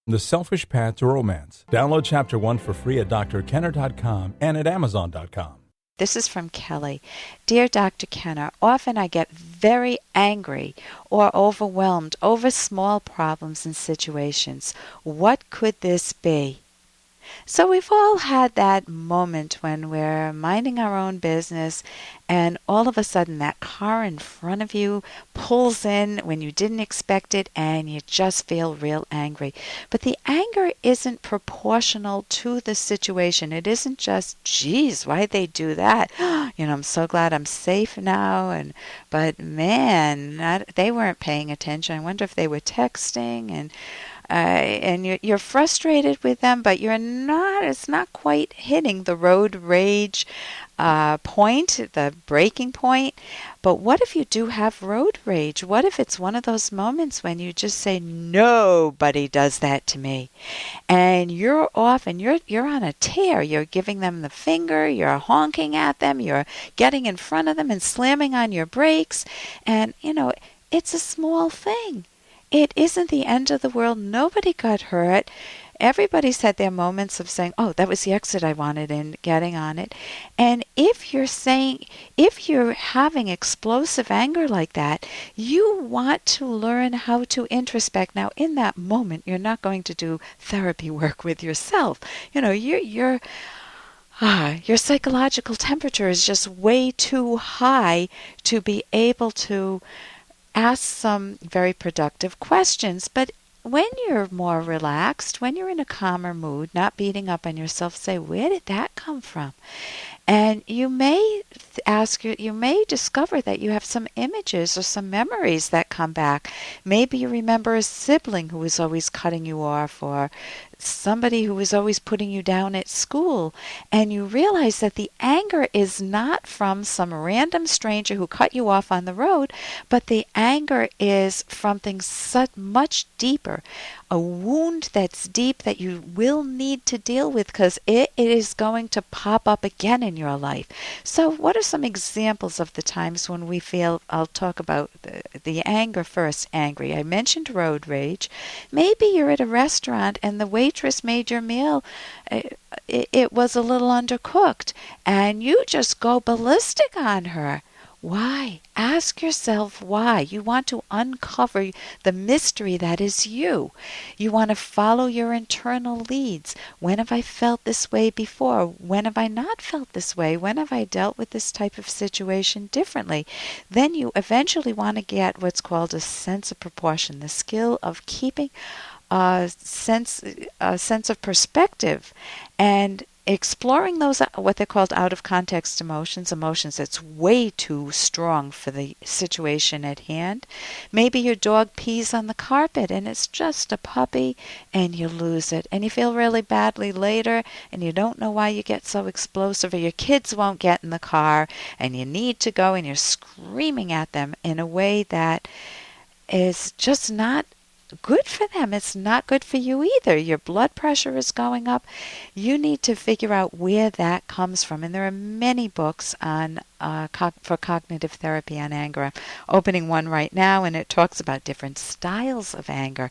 The Selfish Path to Romance. Download Chapter 1 for free at drkenner.com and at amazon.com. This is from Kelly. Dear Dr. Kenner, often I get very angry or overwhelmed over small problems and situations. What could this be? So we've all had that moment when we're minding our own business and all of a sudden that car in front of you pulls in when you didn't expect it and you just feel real angry. But the anger isn't proportional to the situation. It isn't just, geez, why'd they do that? I'm so glad I'm safe now. But man, they weren't paying attention. I wonder if they were texting and you're frustrated with them, but it's not quite hitting the road rage point, the breaking point. But what if you do have road rage? What if it's one of those moments when you just say, nobody does that to me? And you're off and you're on a tear. You're giving them the finger, you're honking at them, you're getting in front of them and slamming on your brakes. And, it's a small thing. It isn't the end of the world. Nobody got hurt. Everybody's had their moments of saying, oh, that was the exit I wanted and getting on it. And if you're having explosive anger like that, you want to learn how to introspect. Now, in that moment, you're not going to do therapy work with yourself. Your psychological temperature is just way too high to be able to ask some very productive questions. But when you're more relaxed, when you're in a calmer mood, not beating up on yourself, say, where did that come from? And you may discover that you have some images or some memories that come back. Maybe you remember a sibling who was always cutting you off, or somebody who was always putting you down at school, and you realize that the anger is not from some random stranger who cut you off on the road, but the anger is from things much deeper, a wound that's deep that you will need to deal with because it is going to pop up again in your life. So what are some examples of the times when we feel, I'll talk about the anger first, angry. I mentioned road rage. Maybe you're at a restaurant and the waitress made your meal, it was a little undercooked, and you just go ballistic on her. Why? Ask yourself why. You want to uncover the mystery that is you. You want to follow your internal leads. When have I felt this way before? When have I not felt this way? When have I dealt with this type of situation differently? Then you eventually want to get what's called a sense of proportion, the skill of keeping a sense of perspective and exploring those what they're called out of context emotions that's way too strong for the situation at hand. Maybe your dog pees on the carpet and it's just a puppy and you lose it and you feel really badly later and you don't know why you get so explosive, or your kids won't get in the car and you need to go and you're screaming at them in a way that is just not good for them. It's not good for you either. Your blood pressure is going up. You need to figure out where that comes from. And there are many books on for cognitive therapy on anger. I'm opening one right now, and it talks about different styles of anger.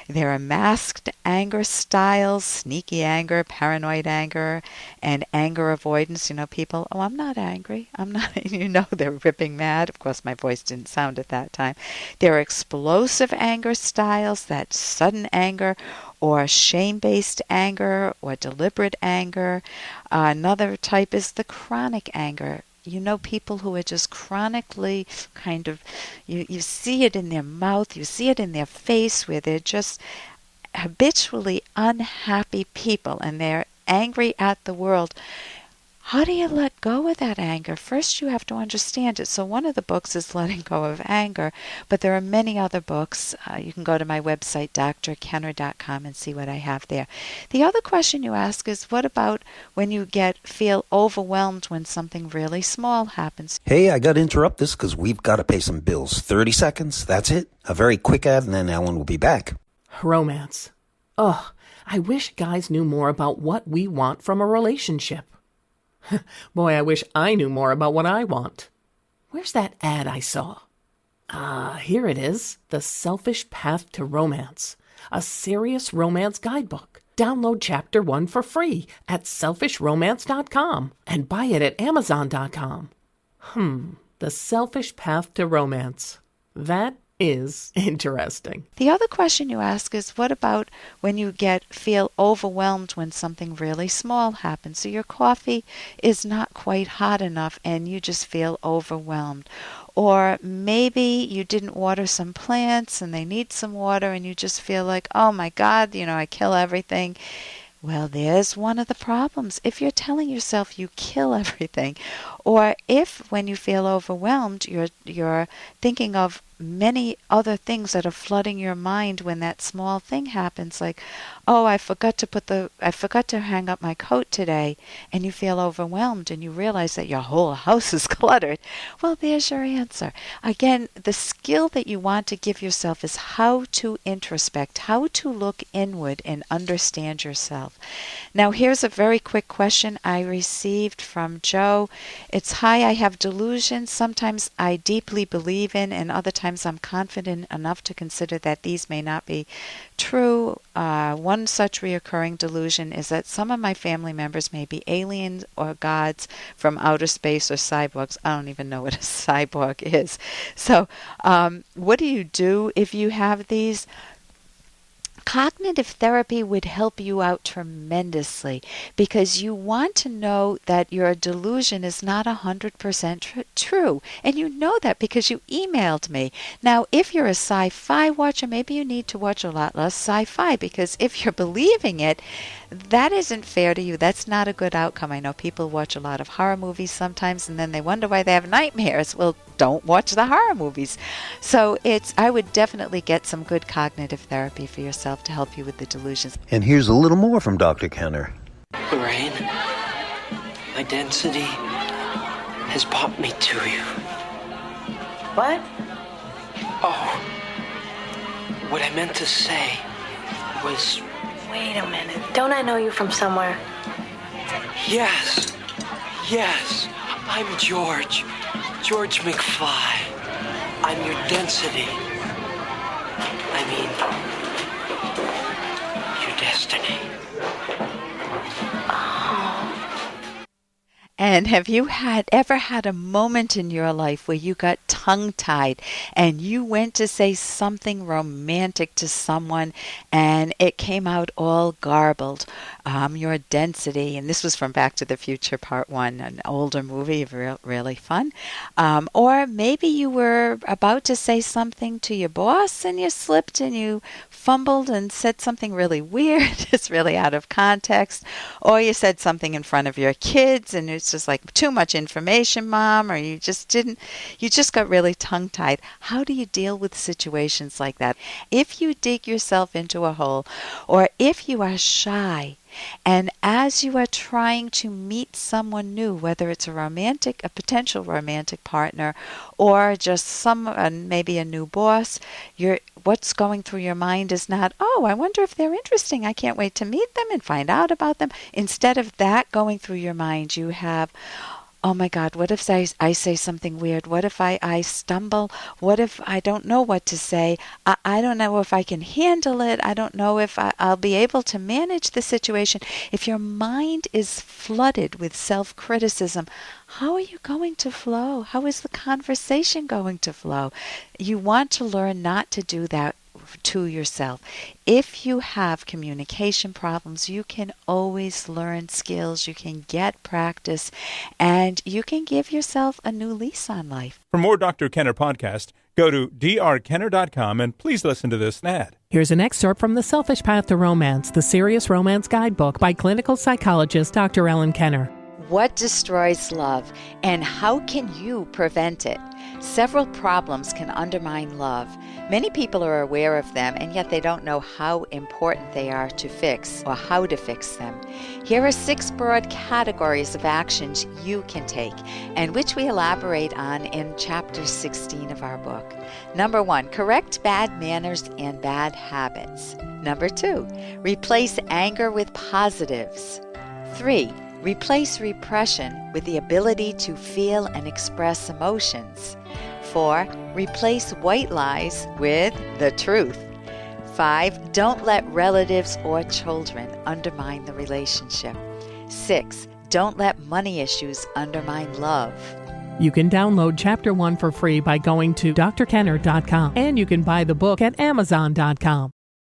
There are masked anger styles, sneaky anger, paranoid anger, and anger avoidance. People, oh, I'm not angry. I'm not, they're ripping mad. Of course, my voice didn't sound at that time. There are explosive anger styles, that sudden anger, or shame-based anger, or deliberate anger. Another type is the chronic anger. People who are just chronically kind of, you see it in their mouth, you see it in their face, where they're just habitually unhappy people and they're angry at the world. How do you let go of that anger? First, you have to understand it. So one of the books is Letting Go of Anger, but there are many other books. You can go to my website, drkenner.com, and see what I have there. The other question you ask is, what about when you feel overwhelmed when something really small happens? Hey, I got to interrupt this because we've got to pay some bills. 30 seconds, that's it. A very quick ad, and then Ellen will be back. Romance. Ugh, I wish guys knew more about what we want from a relationship. Boy, I wish I knew more about what I want. Where's that ad I saw? Here it is. The Selfish Path to Romance. a serious romance guidebook. Download Chapter 1 for free at selfishromance.com and buy it at amazon.com. The Selfish Path to Romance. That is interesting. The other question you ask is, what about when you feel overwhelmed when something really small happens? So your coffee is not quite hot enough and you just feel overwhelmed. Or maybe you didn't water some plants and they need some water and you just feel like, oh my God, I kill everything. Well, there's one of the problems. If you're telling yourself you kill everything, or if when you feel overwhelmed, you're thinking of many other things that are flooding your mind when that small thing happens, like, oh, I forgot to hang up my coat today, and you feel overwhelmed and you realize that your whole house is cluttered. Well, there's your answer. Again, the skill that you want to give yourself is how to introspect, how to look inward and understand yourself. Now, here's a very quick question I received from Joe. It's, hi, I have delusions. Sometimes I deeply believe in, and other times I'm confident enough to consider that these may not be true. One such reoccurring delusion is that some of my family members may be aliens or gods from outer space or cyborgs. I don't even know what a cyborg is. So what do you do if you have these? Cognitive therapy would help you out tremendously because you want to know that your delusion is not 100% true. And you know that because you emailed me. Now, if you're a sci-fi watcher, maybe you need to watch a lot less sci-fi because if you're believing it, that isn't fair to you. That's not a good outcome. I know people watch a lot of horror movies sometimes and then they wonder why they have nightmares. Well, don't watch the horror movies. So I would definitely get some good cognitive therapy for yourself to help you with the delusions. And here's a little more from Dr. Kenner. Lorraine, my density has brought me to you. What? Oh, what I meant to say was... Wait a minute. Don't I know you from somewhere? Yes, I'm George McFly. I'm your density. I mean, your destiny. And have you ever had a moment in your life where you got tongue-tied and you went to say something romantic to someone and it came out all garbled? Your density, and this was from Back to the Future Part 1, an older movie, really fun. Or maybe you were about to say something to your boss and you slipped and you fumbled and said something really weird, just really out of context. Or you said something in front of your kids and it's just like, too much information, Mom, or you just got really tongue-tied. How do you deal with situations like that? If you dig yourself into a hole, or if you are shy, and as you are trying to meet someone new, whether it's a potential romantic partner, or just maybe a new boss, what's going through your mind is not, oh, I wonder if they're interesting. I can't wait to meet them and find out about them. Instead of that going through your mind, you have, oh my God, what if I say something weird? What if I stumble? What if I don't know what to say? I don't know if I can handle it. I don't know if I'll be able to manage the situation. If your mind is flooded with self-criticism, how are you going to flow? How is the conversation going to flow? You want to learn not to do that to yourself. If you have communication problems, you can always learn skills, you can get practice, and you can give yourself a new lease on life. For more Dr. Kenner podcast, go to drkenner.com and please listen to this ad. Here's an excerpt from The Selfish Path to Romance, the Serious Romance Guidebook by clinical psychologist Dr. Ellen Kenner. What destroys love, and how can you prevent it? Several problems can undermine love. Many people are aware of them, and yet they don't know how important they are to fix or how to fix them. Here are 6 broad categories of actions you can take, and which we elaborate on in Chapter 16 of our book. Number 1, correct bad manners and bad habits. Number 2, replace anger with positives. 3, replace repression with the ability to feel and express emotions. 4, replace white lies with the truth. 5. Don't let relatives or children undermine the relationship. 6. Don't let money issues undermine love. You can download Chapter 1 for free by going to drkenner.com, and you can buy the book at amazon.com.